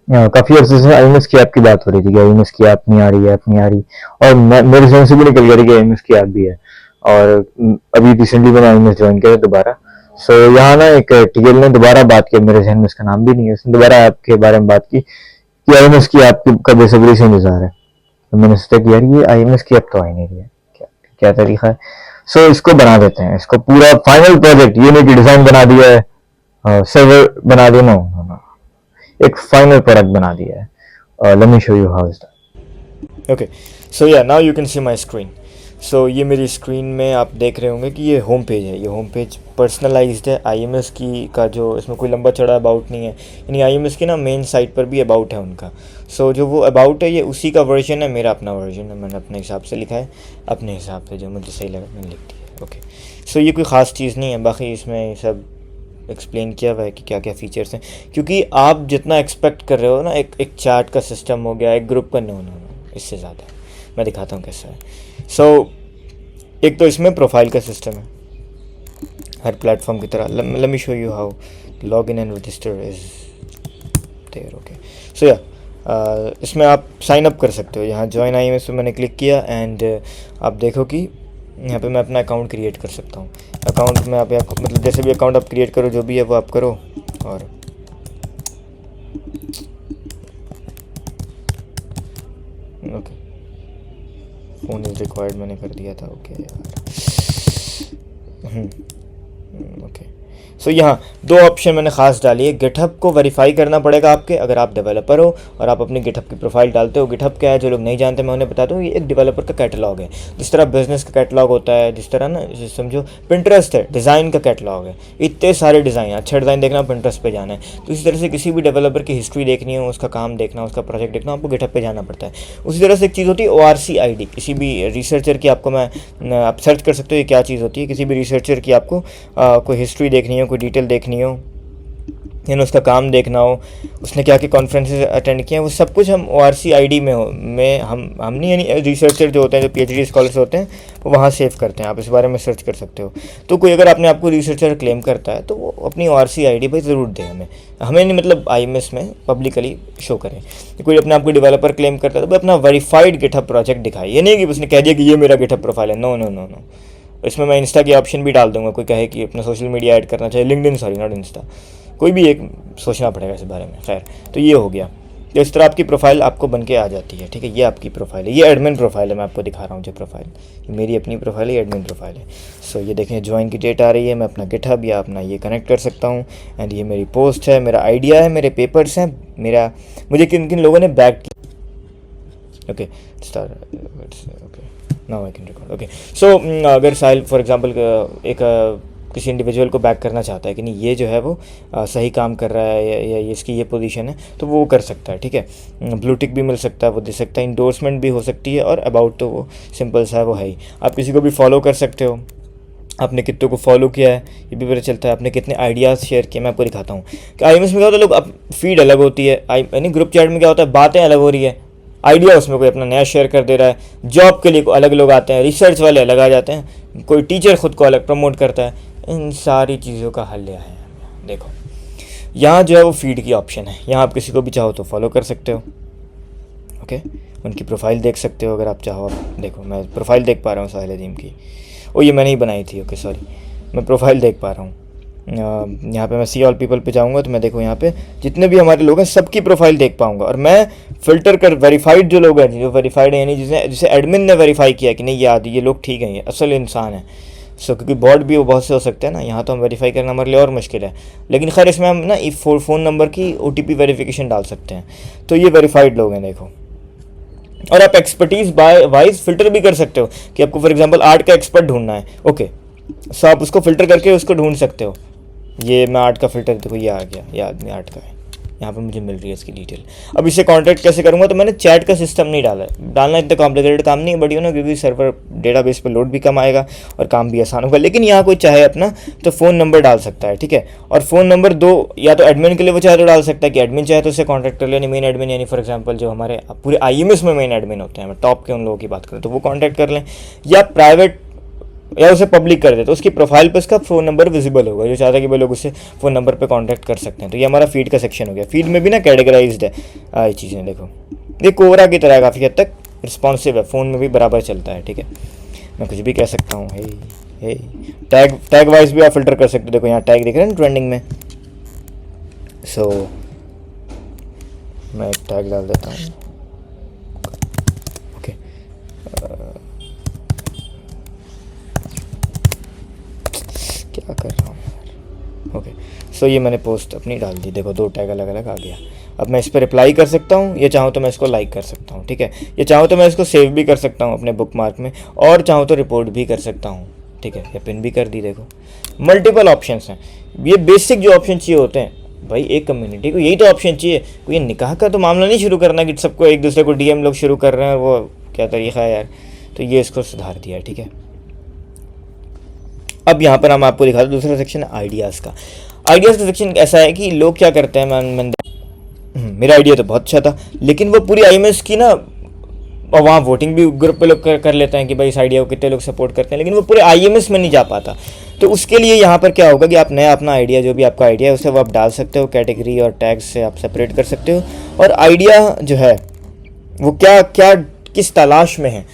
काफ़ी अर्से से आईएमएस की ऐप की बात हो रही थी कि आईएमएस की ऐप नहीं आ रही, ऐप नहीं आ रही, और मेरे जहन से भी निकल गया था कि आईएमएस की ऐप भी है। और अभी रिसेंटली मैंने आईएमएस ज्वाइन किया दोबारा। सो यहाँ ना एक टीएल ने दोबारा बात की, मेरे जहन में इसका नाम भी नहीं है, उसने दोबारा ऐप के बारे में बात की कि आईएमएस की ऐप का बेसब्री से इंतजार है। तो मैंने सोचा कि यार ये आईएमएस की ऐप तो आ ही नहीं रही है, क्या क्या तरीका है। सो इसको बना देते हैं, इसको पूरा फाइनल प्रोजेक्ट, ये नहीं कि डिजाइन बना दिया है, सर्वर बना दिया, नो, एक फाइनल प्रोडक्ट बना दिया है। Let me show you how is that. Okay, so yeah now you can see my screen. So ये मेरी स्क्रीन में आप देख रहे होंगे कि ये होम पेज है। ये होम पेज पर्सनलाइज्ड है आईएमएस की का, जो इसमें कोई लंबा चौड़ा अबाउट नहीं है, यानी आईएमएस की ना मेन साइट पर भी अबाउट है उनका। सो जो वो अबाउट है ये उसी का वर्जन है, मेरा अपना वर्जन है, मैंने अपने हिसाब से लिखा है, अपने हिसाब से जो मुझे सही लगा मैंने लिख दिया। ओके, सो ये कोई ख़ास चीज़ नहीं है, बाकी इसमें सब एक्सप्लेन किया हुआ है कि क्या क्या फ़ीचर्स हैं, क्योंकि आप जितना एक्सपेक्ट कर रहे हो ना, एक चार्ट का सिस्टम हो गया, एक ग्रुप का, नो नो नो, इससे ज़्यादा मैं दिखाता हूँ कैसा है। सो एक तो इसमें प्रोफाइल का सिस्टम है हर प्लेटफॉर्म की तरह। Let me show you how log in and register is there. Okay, so yeah इसमें आप साइन अप कर सकते हो। यहाँ ज्वाइन आई में इसमें मैंने क्लिक किया एंड आप देखो कि यहाँ पे मैं अपना अकाउंट क्रिएट कर सकता हूँ। अकाउंट में आप मतलब जैसे भी अकाउंट आप क्रिएट करो, जो भी है वो आप करो। और ओके, फ़ोन इज़ रिक्वायर्ड मैंने कर दिया था। ओके यार, ओके, सो यहाँ दो ऑप्शन मैंने ख़ास डाली है। गिटहब को वेरीफाई करना पड़ेगा आपके, अगर आप डेवलपर हो और आप अपनी गिटहब की प्रोफाइल डालते हो। गिटहब क्या है, जो लोग नहीं जानते मैं उन्हें बता दूँ, ये एक डेवलपर का कैटलॉग है। जिस तरह बिजनेस का कैटलॉग होता है, जिस तरह ना समझो पिंटरेस्ट है, डिज़ाइन का कैटलॉग है, इतने सारे डिज़ाइन, अच्छा डिज़ाइन देखना पिंटरेस्ट पे जाना है। तो इसी तरह से किसी भी डेवलपर की हिस्ट्री देखनी हो, उसका काम देखना, उसका प्रोजेक्ट देखना, आपको गिटहब पे जाना पड़ता है। उसी तरह से एक चीज़ होती है ORC ID, किसी भी रिसर्चर की आपको आप सर्च कर सकते हो ये क्या चीज़ होती है। किसी भी रिसर्चर की आपको कोई हिस्ट्री देखनी हो, कोई डिटेल देखनी हो, यानी उसका काम देखना हो, उसने क्या क्या कॉन्फ्रेंसेस अटेंड किए हैं, वो सब कुछ हम ORC ID में हम नहीं, यानी रिसर्चर जो होते हैं, जो PhD स्कॉलर्स होते हैं, वो वहाँ सेव करते हैं। आप इस बारे में सर्च कर सकते हो। तो कोई अगर आपने आपको रिसर्चर क्लेम करता है तो वो अपनी ORC ID भाई ज़रूर दे हमें नहीं, मतलब IMS में पब्लिकली शो करें। कोई अपने आपको डेवलपर क्लेम करता है तो वो अपना वेरीफाइड गिटहब प्रोजेक्ट दिखाए। ये नहीं कि उसने कह दिया कि ये मेरा गिटहब प्रोफाइल है, नो नो नो नो। इसमें मैं इंस्टा की ऑप्शन भी डाल दूंगा, कोई कहे कि अपना सोशल मीडिया ऐड करना चाहिए, लिंक्डइन, सॉरी नॉट इंस्टा, कोई भी एक सोचना पड़ेगा इस बारे में। खैर, तो ये हो गया। तो इस तरह आपकी प्रोफाइल आपको बन के आ जाती है। ठीक है, ये आपकी प्रोफाइल है, ये एडमिन प्रोफाइल है, मैं आपको दिखा रहा हूँ जो प्रोफाइल, मेरी अपनी प्रोफाइल है, एडमिन प्रोफाइल है। सो ये देखें, ज्वाइन की डेट आ रही है, मैं अपना गिटहब या अपना ये कनेक्ट कर सकता हूँ। एंड ये मेरी पोस्ट है, मेरा आइडिया है, मेरे पेपर्स हैं, मेरा मुझे किन किन लोगों ने बैक किया। Okay, start, okay, now I can record. Okay, so अगर साहिल फॉर एग्जांपल एक किसी इंडिविजुअल को बैक करना चाहता है कि नहीं ये जो है वो सही काम कर रहा है या इसकी ये पोजीशन है, तो वो कर सकता है। ठीक है, ब्लू टिक भी मिल सकता है, वो दे सकता है, इंडोर्समेंट भी हो सकती है, और अबाउट तो वो सिंपल सा है, वो है ही। आप किसी को भी फॉलो कर सकते हो, आपने कितनों को फॉलो किया है ये भी पता चलता है, आपने कितने आइडियाज़ शेयर किए। मैं आपको दिखाता हूँ कि IMS में क्या होता है, लोग अब फीड अलग होती है, यानी ग्रुप चैट में क्या होता है, बातें अलग हो रही है, आइडिया उसमें कोई अपना नया शेयर कर दे रहा है, जॉब के लिए अलग लोग आते हैं, रिसर्च वाले अलग आ जाते हैं, कोई टीचर खुद को अलग प्रमोट करता है। इन सारी चीज़ों का हल यहाँ है। देखो, यहाँ जो है वो फीड की ऑप्शन है, यहाँ आप किसी को भी चाहो तो फॉलो कर सकते हो। ओके, उनकी प्रोफाइल देख सकते हो अगर आप चाहो। देखो, मैं प्रोफाइल देख पा रहा हूँ साहिल अजीम की, ओ ये मैंने ही बनाई थी। ओके सॉरी, मैं प्रोफाइल देख पा रहा हूँ। यहाँ पे मैं सी ऑल पीपल पे जाऊँगा तो मैं देखो यहाँ पे जितने भी हमारे लोग हैं सबकी प्रोफाइल देख पाऊँगा, और मैं फ़िल्टर कर वेरीफाइड जो लोग हैं, जो वेरीफाइड है, यानी जिसे एडमिन ने वेरीफाई किया कि नहीं याद ये लोग ठीक हैं, ये असल इंसान है। सो क्योंकि बॉट भी वो बहुत से हो सकते हैं ना, यहाँ तो हम वेरीफाई करना हमारे लिए और मुश्किल है, लेकिन खैर इसमें हम ना फ़ोन नंबर की OTP वेरिफिकेशन डाल सकते हैं। तो ये वेरीफाइड लोग हैं देखो। और आप एक्सपर्टीज़ वाइज फ़िल्टर भी कर सकते हो कि आपको फॉर एग्जांपल आर्ट का एक्सपर्ट ढूंढना है। ओके, सो आप उसको फ़िल्टर करके उसको ढूंढ सकते हो। ये मैं आर्ट का फ़िल्टर, देखो ये आ गया, ये आदमी आर्ट का है, यहाँ पे मुझे मिल रही है इसकी डिटेल। अब इसे कांटेक्ट कैसे करूँगा, तो मैंने चैट का सिस्टम नहीं डालना इतना कॉम्प्लिकेटेड काम नहीं है, बट क्योंकि सर्वर डेटाबेस पे लोड भी कम आएगा और काम भी आसान होगा। लेकिन यहाँ कोई चाहे अपना तो फ़ोन नंबर डाल सकता है। ठीक है, और फ़ोन नंबर दो, या तो एडमिन के लिए वो चाहे तो डाल सकता है कि एडमिन चाहे तो उससे कॉन्टैक्ट कर लें, मेन एडमिन, यानी फॉर एग्जाम्पल जो हमारे पूरे IMS में मेन एडमिन होते हैं, मैं टॉप के उन लोगों की बात करूँ तो वो कॉन्टैक्ट कर लें, या प्राइवेट या उसे पब्लिक कर दे तो उसकी प्रोफाइल पे उसका फ़ोन नंबर विजिबल होगा, जो चाहता है कि भाई लोग उससे फ़ोन नंबर पे कांटेक्ट कर सकते हैं। तो ये हमारा फीड का सेक्शन हो गया। फीड में भी ना कैटेगराइज्ड है ये चीज़ें, देखो ये कोरा की तरह है, काफ़ी हद तक रिस्पॉन्सिव है, फ़ोन में भी बराबर चलता है, ठीक है। मैं कुछ भी कह सकता हूँ, हे टैग वाइज भी आप फिल्टर कर सकते हो। देखो यहाँ टैग दिख रहे हैं ना ट्रेंडिंग में, सो मैं एक टैग डाल देता हूँ, ओके। क्या कर रहा हूँ यार, ओके। सो ये मैंने पोस्ट अपनी डाल दी, देखो 2 टैग अलग अलग आ गया। अब मैं इस पर रिप्लाई कर सकता हूँ, ये चाहूँ तो मैं इसको लाइक कर सकता हूँ, ठीक है। ये चाहूँ तो मैं इसको सेव भी कर सकता हूँ अपने बुक मार्क में, और चाहूँ तो रिपोर्ट भी कर सकता हूँ, ठीक है। या पिन भी कर दी, देखो मल्टीपल ऑप्शंस हैं। ये बेसिक जो ऑप्शन चाहिए होते हैं भाई, एक कम्युनिटी को यही तो ऑप्शन चाहिए। कोई ये निकाह का तो मामला नहीं शुरू करना कि सबको एक दूसरे को डीएम लोग शुरू कर रहे हैं, वो क्या तरीका है यार। तो ये इसको सुधार दिया है, ठीक है। अब यहाँ पर हम आपको दिखा दो दूसरा सेक्शन है आइडियाज़ का। आइडियाज़ का सेक्शन ऐसा है कि लोग क्या करते हैं, मेरा आइडिया तो बहुत अच्छा था, लेकिन वो पूरी आईएमएस की ना, और वहाँ वोटिंग भी ग्रुप पे लोग कर लेते हैं कि भाई इस आइडिया को कितने लोग सपोर्ट करते हैं, लेकिन वो पूरे आईएमएस में नहीं जा पाता। तो उसके लिए यहाँ पर क्या होगा कि आप नया अपना आइडिया, जो भी आपका आइडिया है उसे वो आप डाल सकते हो, कैटेगरी और टैग्स से आप सेपरेट कर सकते हो। और आइडिया जो है वो क्या क्या किस तलाश में है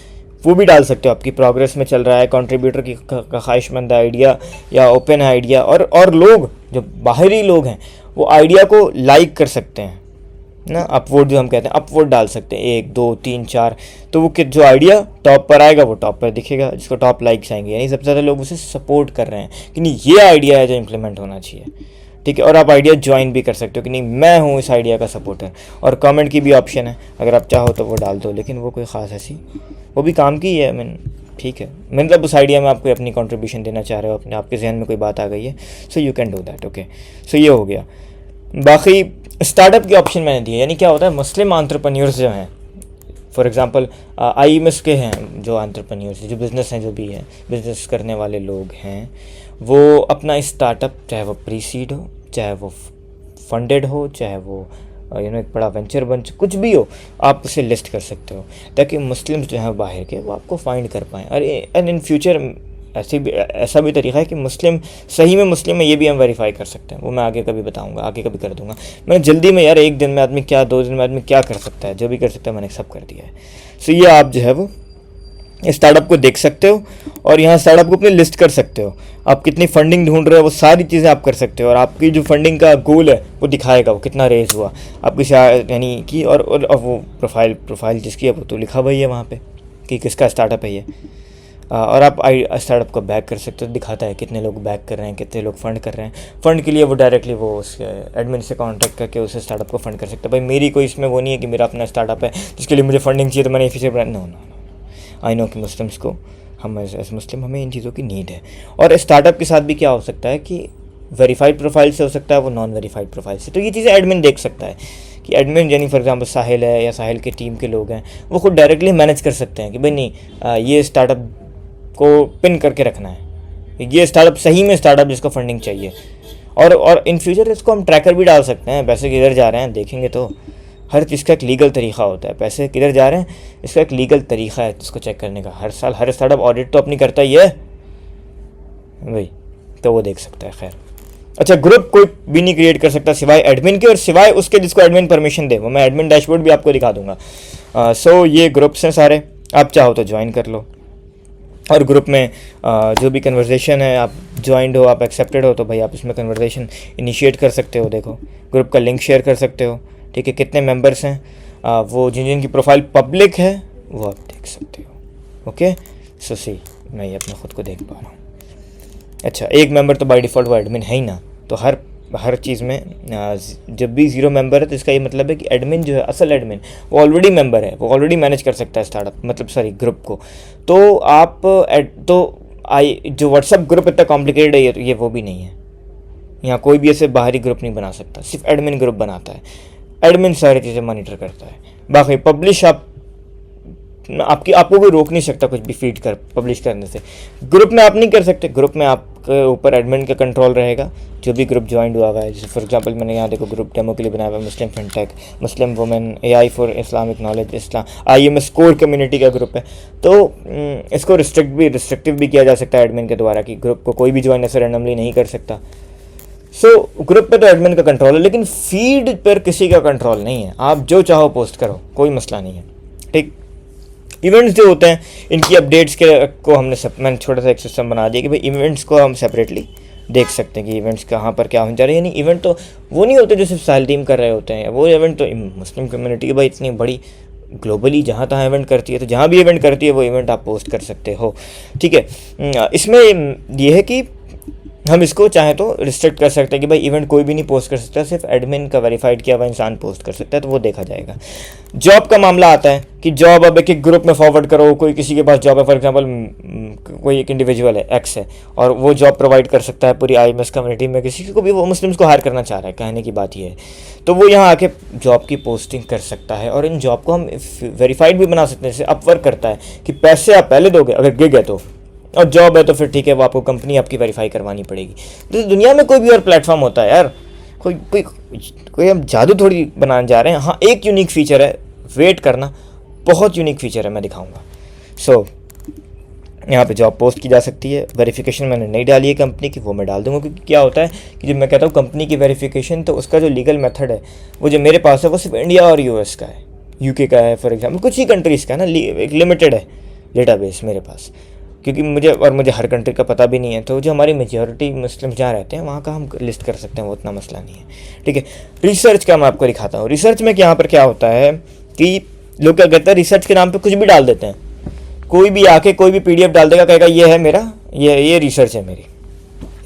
वो भी डाल सकते हो, आपकी प्रोग्रेस में चल रहा है, कंट्रीब्यूटर की ख्वाहिशमंद आइडिया या ओपन है आइडिया। और लोग जो बाहरी लोग हैं वो आइडिया को लाइक कर सकते हैं ना, अपवोट जो हम कहते हैं, अपवोट डाल सकते हैं 1 2 3 4। तो वो जो आइडिया टॉप पर आएगा वो टॉप पर दिखेगा, जिसको टॉप लाइक्स आएंगे, यानी सबसे ज़्यादा लोग उसे सपोर्ट कर रहे हैं कि नहीं ये आइडिया है जो इम्प्लीमेंट होना चाहिए, ठीक है। और आप आइडिया ज्वाइन भी कर सकते हो कि नहीं मैं हूँ इस आइडिया का सपोर्टर। और कमेंट की भी ऑप्शन है, अगर आप चाहो तो वो डाल दो, लेकिन वो कोई ख़ास ऐसी वो भी काम की है, मैंने ठीक है, मतलब उस आइडिया में आप कोई अपनी कंट्रीब्यूशन देना चाह रहे हो, अपने आपके जहन में कोई बात आ गई है, so you can do that, okay. So ये हो गया। बाकी स्टार्टअप के ऑप्शन मैंने दिए, यानी क्या होता है, मुस्लिम एंटरप्रेन्योर्स जो हैं, फॉर एग्जांपल आईएमएस के हैं जो एंटरप्रेन्योर्स, जो बिज़नेस हैं, जो भी हैं बिज़नेस करने वाले लोग हैं, वो अपना स्टार्टअप, चाहे वो प्री सीड हो, चाहे वो फंडेड हो, चाहे वो एक बड़ा वेंचर बन, कुछ भी हो, आप उसे लिस्ट कर सकते हो, ताकि मुस्लिम्स जो हैं बाहर के वो आपको फाइंड कर पाएँ। और इन फ्यूचर ऐसा भी तरीका है कि मुस्लिम सही में मुस्लिम है, ये भी हम वेरीफाई कर सकते हैं, वो मैं आगे कभी बताऊंगा, आगे कभी कर दूंगा। मैं जल्दी में यार, 1 दिन में आदमी क्या, 2 दिन में आदमी क्या कर सकता है, जो भी कर सकता है मैंने सब कर दिया है। सो ये आप जो है वो स्टार्टअप को देख सकते हो, और यहाँ स्टार्टअप को अपनी लिस्ट कर सकते हो, आप कितनी फंडिंग ढूंढ रहे हो वो सारी चीज़ें आप कर सकते हो, और आपकी जो फंडिंग का गोल है वो दिखाएगा, वो कितना रेज हुआ आपकी यानी कि, और वो प्रोफाइल जिसकी है वो तो लिखा हुआ ही है वहाँ पे कि किसका स्टार्टअप है ये। और आप स्टार्टअप को बैक कर सकते हो, दिखाता है कितने लोग बैक कर रहे हैं, कितने लोग फंड कर रहे हैं। फंड के लिए वो डायरेक्टली वो उसके एडमिन से कांटेक्ट करके उस स्टार्टअप को फंड कर सकते हैं। भाई मेरी कोई इसमें वो नहीं है कि मेरा अपना स्टार्टअप है जिसके लिए मुझे फंडिंग चाहिए तो मैंने इसी से नो, आई नो कि मुस्लिम्स को, हम एज मुस्लिम हमें इन चीज़ों की नीड है। और स्टार्टअप के साथ भी क्या हो सकता है कि वेरीफाइड प्रोफाइल से हो सकता है, वो नॉन वेरीफाइड प्रोफाइल से, तो ये चीज़ें एडमिन देख सकता है कि एडमिन यानी फॉर एग्जांपल साहिल है या साहिल के टीम के लोग हैं, वो खुद डायरेक्टली मैनेज कर सकते हैं कि भाई नहीं ये स्टार्टअप को पिन करके रखना है, ये स्टार्टअप सही में स्टार्टअप जिसको फंडिंग चाहिए। और इन फ्यूचर इसको हम ट्रैकर भी डाल सकते हैं, पैसे किधर जा रहे हैं देखेंगे तो हर चीज़ का एक लीगल तरीका होता है, पैसे किधर जा रहे हैं इसका एक लीगल तरीका है इसको चेक करने का। हर साल हर स्टार्टअप ऑडिट तो अपनी करता ही है भाई, तो वो देख सकता है। खैर अच्छा, ग्रुप कोई भी नहीं क्रिएट कर सकता सिवाय एडमिन के, और सिवाय उसके जिसको एडमिन परमिशन दे, वो मैं एडमिन डैशबोर्ड भी आपको दिखा दूंगा। सो ये ग्रुप्स हैं सारे, आप चाहो तो ज्वाइन कर लो, और ग्रुप में जो भी कन्वर्सेशन है, आप ज्वाइंड हो, आप एक्सेप्टेड हो, तो भाई आप इसमें कन्वर्सेशन इनिशिएट कर सकते हो। देखो ग्रुप का लिंक शेयर कर सकते हो, ठीक है। कितने मेंबर्स हैं, वो जिनकी प्रोफाइल पब्लिक है वो आप देख सकते हो, ओके। सो सी मैं ये अपने खुद को देख पा रहा हूँ। अच्छा, एक मेंबर तो बाय डिफ़ॉल्ट वो एडमिन है ही ना, तो हर चीज़ में जब भी 0 मेंबर है तो इसका ये मतलब है कि एडमिन जो है, असल एडमिन वो ऑलरेडी मेंबर है, वो ऑलरेडी मैनेज कर सकता है स्टार्टअप, मतलब सॉरी ग्रुप को। तो आप जो व्हाट्सअप ग्रुप इतना कॉम्प्लिकेटेड है, तो ये वो भी नहीं है, यहाँ कोई भी ऐसे बाहरी ग्रुप नहीं बना सकता, सिर्फ एडमिन ग्रुप बनाता है, एडमिन सारी चीज़ें मॉनिटर करता है। बाकी पब्लिश आपको कोई रोक नहीं सकता कुछ भी फीड कर पब्लिश करने से। ग्रुप में आप नहीं कर सकते, ग्रुप में आप के ऊपर एडमिन का कंट्रोल रहेगा, जो भी ग्रुप ज्वाइन हुआ हुआ है। जैसे फॉर एग्जांपल मैंने यहाँ देखो ग्रुप डेमो के लिए बनाया हुआ है, Muslim fintech, Muslim women, AI for Islamic knowledge, IMS core community का ग्रुप है। तो इसको रिस्ट्रिक्टिव भी किया जा सकता है एडमिन के द्वारा कि ग्रुप को कोई भी ज्वाइन ऐसे रैंडमली नहीं कर सकता। सो ग्रुप पे तो एडमिन का कंट्रोल है, लेकिन फीड पर किसी का कंट्रोल नहीं है। आप जो चाहो पोस्ट करो, कोई मसला नहीं है, ठीक। इवेंट्स जो होते हैं इनकी अपडेट्स के को मैंने छोटा सा एक सिस्टम बना दिया कि भाई इवेंट्स को हम सेपरेटली देख सकते हैं कि इवेंट्स कहाँ पर क्या होने जा रहे हैं। यानी इवेंट तो वो नहीं होते जो सिर्फ साहिल टीम कर रहे होते हैं, वो इवेंट तो मुस्लिम कम्युनिटी की भाई इतनी बड़ी ग्लोबली जहाँ तहाँ इवेंट करती है, तो जहाँ भी इवेंट करती है वो इवेंट आप पोस्ट कर सकते हो, ठीक है। इसमें यह है कि हम इसको चाहें तो रिस्ट्रिक्ट कर सकते हैं कि भाई इवेंट कोई भी नहीं पोस्ट कर सकता, सिर्फ एडमिन का वेरीफाइड किया हुआ इंसान पोस्ट कर सकता है, तो वो देखा जाएगा। जॉब का मामला आता है कि जॉब अब एक ग्रुप में फॉरवर्ड करो, कोई किसी के पास जॉब है, फॉर एग्जांपल कोई एक इंडिविजुअल है एक्स है और वो जॉब प्रोवाइड कर सकता है पूरी IMS कम्युनिटी में, किसी को भी वो मुस्लिम्स को हायर करना चाह रहा है, कहने की बात ये है, तो वो यहाँ आके जॉब की पोस्टिंग कर सकता है। और इन जॉब को हम वेरीफाइड भी बना सकते हैं, जैसे अपवर्क करता है कि पैसे आप पहले दोगे अगर गिग है तो, और जॉब है तो फिर ठीक है, वो आपको कंपनी आपकी वेरीफाई करवानी पड़ेगी। तो दुनिया में कोई भी और प्लेटफॉर्म होता है यार, कोई हम जादू थोड़ी बनाने जा रहे हैं। हाँ, एक यूनिक फीचर है, वेट करना, बहुत यूनिक फीचर है, मैं दिखाऊंगा। सो यहाँ पे जॉब पोस्ट की जा सकती है। वेरिफिकेशन मैंने नहीं डाली है कंपनी की, वो मैं डाल दूंगा, क्योंकि क्या होता है कि जब मैं कहता हूँ कंपनी की वेरिफिकेशन, तो उसका जो लीगल मेथड है वो जो मेरे पास है वो सिर्फ इंडिया और US का है, UK का है फॉर एग्जाम्पल, कुछ ही कंट्रीज़ का है ना, एक लिमिटेड है डेटाबेस मेरे पास, क्योंकि मुझे हर कंट्री का पता भी नहीं है। तो जो हमारी मेजॉरिटी मुस्लिम जहाँ रहते हैं वहाँ का हम लिस्ट कर सकते हैं, वो उतना मसला नहीं है, ठीक है। रिसर्च का मैं आपको दिखाता हूँ। रिसर्च में यहाँ पर क्या होता है कि लोग क्या कहते हैं, रिसर्च के नाम पे कुछ भी डाल देते हैं। कोई भी आके कोई भी PDF डाल देगा, कहेगा ये है मेरा, ये रिसर्च है मेरी।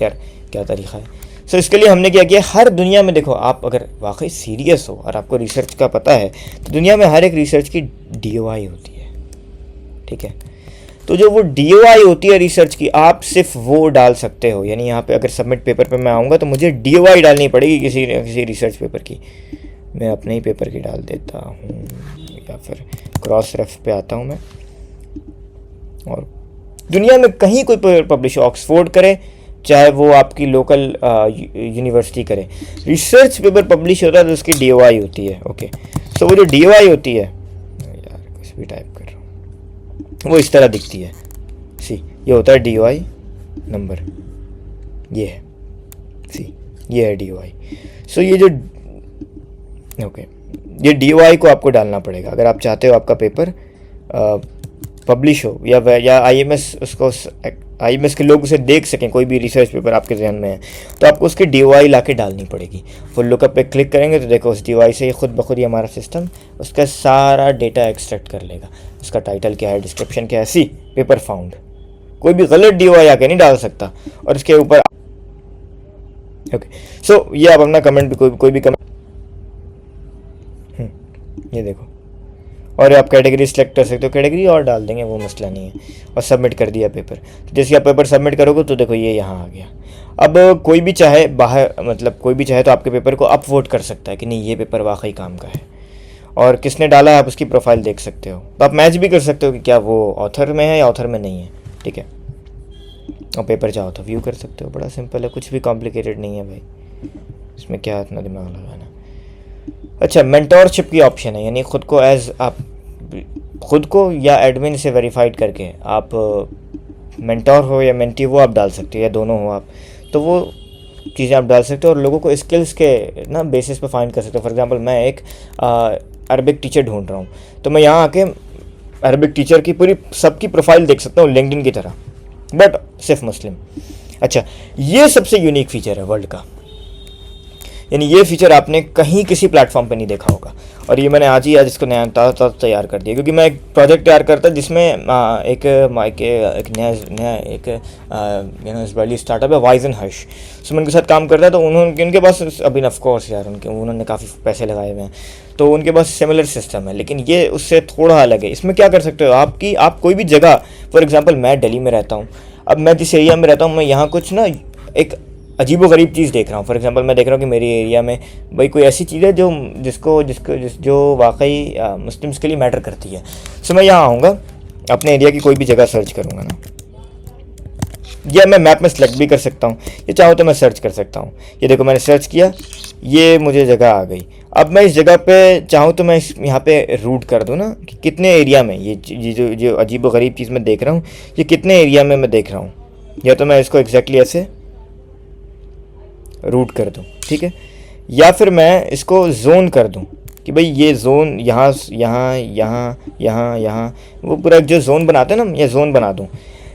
यार क्या तरीका है। सो इसके लिए हमने क्या किया, हर दुनिया में देखो, आप अगर वाकई सीरियस हो और आपको रिसर्च का पता है, तो दुनिया में हर एक रिसर्च की DOI होती है, ठीक है। तो जो वो DOI होती है रिसर्च की, आप सिर्फ वो डाल सकते हो। यानी यहाँ पे अगर सबमिट पेपर पे मैं आऊँगा तो मुझे DOI डालनी पड़ेगी किसी रिसर्च पेपर की। मैं अपने ही पेपर की डाल देता हूँ, या फिर क्रॉस रेफ पे आता हूँ मैं, और दुनिया में कहीं कोई पेपर पब्लिश हो, ऑक्सफोर्ड करे चाहे वो आपकी लोकल यूनिवर्सिटी करे, रिसर्च पेपर पब्लिश होता है तो उसकी DOI होती है। ओके, सो वो जो DOI होती है, यार कुछ भी टाइप कर रहा हूँ, वो इस तरह दिखती है। सी, ये होता है DOI नंबर, ये है, सी ये है DOI। सो ये जो ये DOI को आपको डालना पड़ेगा अगर आप चाहते हो आपका पेपर पब्लिश हो, या IMS के लोग उसे देख सकें। कोई भी रिसर्च पेपर आपके जहन में है तो आपको उसकी DOI ला के डालनी पड़ेगी। फुल लुकअप पे क्लिक करेंगे तो देखो उस DOI से खुद ब खुद ही हमारा सिस्टम उसका सारा डेटा एक्सट्रैक्ट कर लेगा। उसका टाइटल क्या है, डिस्क्रिप्शन क्या है, सी पेपर फाउंड। कोई भी गलत DOI आके नहीं डाल सकता। और इसके ऊपर ओके, सो ये आप अपना कमेंट भी कोई भी कमेंट, ये देखो, और आप कैटेगरी सेलेक्ट कर सकते हो, कैटेगरी और डाल देंगे, वो मसला नहीं है। और सबमिट कर दिया पेपर। तो जैसे आप पेपर सबमिट करोगे तो देखो ये यहाँ आ गया। अब कोई भी चाहे बाहर, मतलब कोई भी चाहे तो आपके पेपर को अपवोट कर सकता है कि नहीं ये पेपर वाकई काम का है, और किसने डाला है आप उसकी प्रोफाइल देख सकते हो। तो आप मैच भी कर सकते हो कि क्या वो ऑथर में है या ऑथर में नहीं है, ठीक है। और पेपर चाहो तो व्यू कर सकते हो, बड़ा सिंपल है, कुछ भी कॉम्प्लिकेटेड नहीं है भाई, इसमें क्या इतना दिमाग लगाना। अच्छा, मेंटोरशिप की ऑप्शन है, यानी ख़ुद को आप खुद को या एडमिन से वेरीफाइड करके आप मेंटोर हो या मेंटी, वो आप डाल सकते हो, या दोनों हो आप, तो वो चीज़ें आप डाल सकते हो। और लोगों को स्किल्स के ना बेसिस पे फाइंड कर सकते हो। फॉर एग्जांपल मैं एक अरबिक टीचर ढूंढ रहा हूँ, तो मैं यहाँ आके अरबिक टीचर की पूरी सबकी प्रोफाइल देख सकता हूँ लिंक्डइन की तरह, बट सिर्फ मुस्लिम। अच्छा, ये सबसे यूनिक फीचर है वर्ल्ड का, यानी ये फीचर आपने कहीं किसी प्लेटफॉर्म पे नहीं देखा होगा। और ये मैंने आज इसको नया तैयार कर दिया, क्योंकि मैं एक प्रोजेक्ट तैयार करता जिसमें एक नया इसराइली स्टार्टअप है वाइजन हर्ष। सो मैं उनके साथ काम करता है, तो उनके पास अभी ऑफ कोर्स यार उन्होंने काफ़ी पैसे लगाए हुए हैं, तो उनके पास सिमिलर सिस्टम है, लेकिन ये उससे थोड़ा अलग है। इसमें क्या कर सकते हो आप कोई भी जगह, फॉर एग्जाम्पल मैं दिल्ली में रहता हूँ, अब मैं जिस एरिया में रहता हूँ, मैं यहाँ कुछ ना एक अजीबोगरीब चीज़ देख रहा हूँ। फॉर एग्जांपल मैं देख रहा हूँ कि मेरी एरिया में भाई कोई ऐसी चीज़ है जो वाकई मुस्लिम्स के लिए मैटर करती है। सो मैं यहाँ आऊँगा, अपने एरिया की कोई भी जगह सर्च करूँगा ना, या मैं मैप में सेलेक्ट भी कर सकता हूँ, ये चाहो तो मैं सर्च कर सकता हूँ। ये देखो मैंने सर्च किया, ये मुझे जगह आ गई। अब मैं इस जगह पे चाहूँ तो मैं यहाँ पे रूट कर दूँ ना कि कितने एरिया में ये जो अजीब व गरीब चीज़ मैं देख रहा हूँ, ये कितने एरिया में मैं देख रहा हूँ, या तो मैं इसको एग्जैक्टली ऐसे रूट कर दूँ, ठीक है। या फिर मैं इसको जोन कर दूँ कि भाई ये जोन यहाँ यहाँ यहाँ यहाँ यहाँ, वो पूरा जो जोन बनाते हैं ना, ये जोन बना दूँ।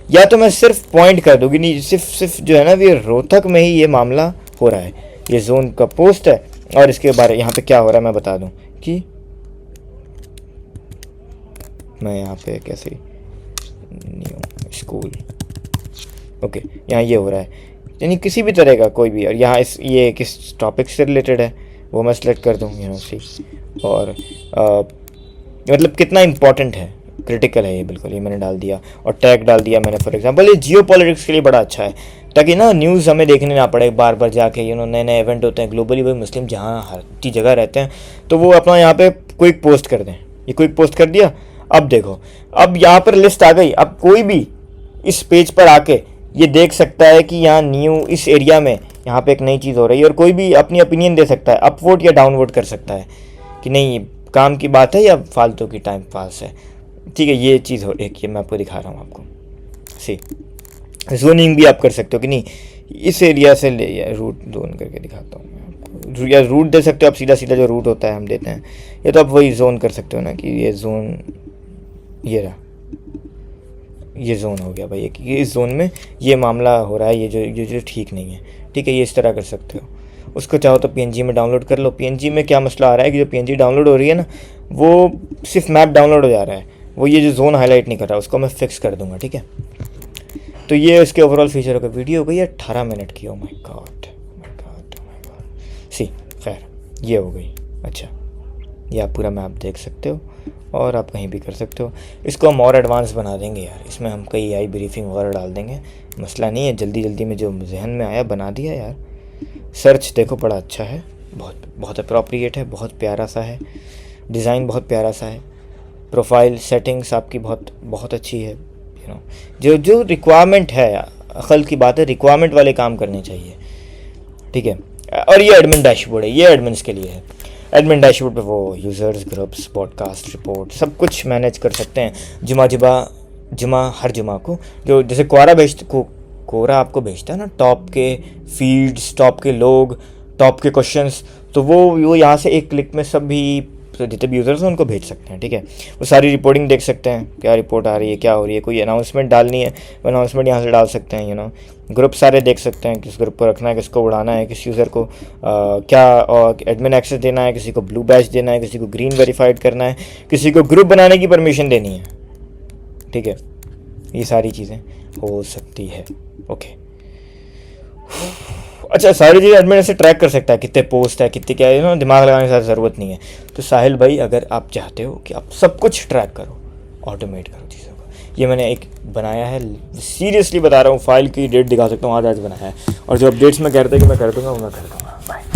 या तो मैं सिर्फ पॉइंट कर दूँ कि नहीं, सिर्फ जो है ना, ये रोहतक में ही ये मामला हो रहा है, ये जोन का पोस्ट है, और इसके बारे यहाँ पे क्या हो रहा है मैं बता दूँ कि मैं यहाँ पे कैसे न्यू स्कूल, ओके, यहाँ ये हो रहा है, यानी किसी भी तरह का कोई भी, और यहाँ ये किस टॉपिक से रिलेटेड है वो मैं सेलेक्ट कर दूँ, सी, और मतलब कितना इम्पोर्टेंट है, क्रिटिकल है ये, बिल्कुल ये मैंने डाल दिया, और टैग डाल दिया मैंने। फॉर एग्जांपल ये जियो पॉलिटिक्स के लिए बड़ा अच्छा है, ताकि ना न्यूज़ हमें देखने ना पड़े बार बार जाके, नए नए इवेंट होते हैं ग्लोबली, वही मुस्लिम जहाँ हर की जगह रहते हैं, तो वो अपना यहाँ पे क्विक पोस्ट कर दें। ये क्विक पोस्ट कर दिया, अब देखो, अब यहाँ पर लिस्ट आ गई। अब कोई भी इस पेज पर आके ये देख सकता है कि यहाँ न्यू इस एरिया में यहाँ पे एक नई चीज़ हो रही है, और कोई भी अपनी ओपिनियन दे सकता है, अपवोट या डाउनवोट कर सकता है कि नहीं काम की बात है या फालतू की टाइम पास है, ठीक है। ये चीज़ हो एक, ये मैं आपको दिखा रहा हूँ आपको, सी जोनिंग भी आप कर सकते हो कि नहीं इस एरिया से ले, या रूट जोन करके दिखाता हूँ मैं आपको, या रूट दे सकते हो आप, सीधा सीधा जो रूट होता है हम देते हैं, या तो आप वही जोन कर सकते हो ना कि ये जोन, ये रहा, ये जोन हो गया भाई, कि इस जोन में ये मामला हो रहा है, ये जो ठीक नहीं है, ठीक है। ये इस तरह कर सकते हो। उसको चाहो तो पीएनजी में डाउनलोड कर लो। पीएनजी में क्या मसला आ रहा है कि जो पीएनजी डाउनलोड हो रही है ना, वो सिर्फ मैप डाउनलोड हो जा रहा है, वो ये जो जोन हाईलाइट नहीं कर रहा, उसको मैं फिक्स कर दूंगा, ठीक है। तो ये इसके ओवरऑल फीचर का वीडियो हो गई 18 मिनट की। ओ माय गॉड, सी, खैर ये हो गई। अच्छा, ये आप पूरा मैप देख सकते हो, और आप कहीं भी कर सकते हो। इसको हम और एडवांस बना देंगे यार, इसमें हम कई AI ब्रीफिंग वगैरह डाल देंगे, मसला नहीं है। जल्दी जल्दी में जो जहन में आया बना दिया यार। सर्च देखो बड़ा अच्छा है, बहुत बहुत अप्रोप्रिएट है, बहुत प्यारा सा है, डिज़ाइन बहुत प्यारा सा है, प्रोफाइल सेटिंग्स आपकी बहुत बहुत अच्छी है। जो रिक्वायरमेंट है, अकल की बात है, रिक्वायरमेंट वाले काम करने चाहिए, ठीक है। और ये एडमिन डैशबोर्ड है, ये एडमिन्स के लिए है। एडमिन डैशबोर्ड पे वो यूज़र्स, ग्रुप्स, पॉडकास्ट, रिपोर्ट सब कुछ मैनेज कर सकते हैं। जुमा हर जुमा को जो जैसे कोरा आपको भेजता है ना, टॉप के फीड्स, टॉप के लोग, टॉप के क्वेश्चंस, तो वो यहाँ से एक क्लिक में सब भी जितने भी यूज़र्स हैं उनको भेज सकते हैं, ठीक है। वो सारी रिपोर्टिंग देख सकते हैं, क्या रिपोर्ट आ रही है, क्या हो रही है, कोई अनाउंसमेंट डालनी है वो अनाउंसमेंट यहाँ से डाल सकते हैं, ग्रुप सारे देख सकते हैं, किस ग्रुप को रखना है, किसको उड़ाना है, किस यूज़र को क्या एडमिन एक्सेस देना है, किसी को ब्लू बैच देना है, किसी को ग्रीन वेरीफाइड करना है, किसी को ग्रुप बनाने की परमिशन देनी है, ठीक है। ये सारी चीज़ें हो सकती है, ओके। अच्छा, सारी चीज़ें एडमिन ऐसे ट्रैक कर सकता है, कितने पोस्ट है, कितने क्या है, दिमाग लगाने की ज़रूरत नहीं है। तो साहिल भाई, अगर आप चाहते हो कि आप सब कुछ ट्रैक करो, ऑटोमेट करो चीज़ों को, ये मैंने एक बनाया है, सीरियसली बता रहा हूँ, फाइल की डेट दिखा सकता हूँ, आज बनाया है, और जो अपडेट्स मैं कहता कि मैं कर दूँगा वो मैं कर दूँगा। बाय।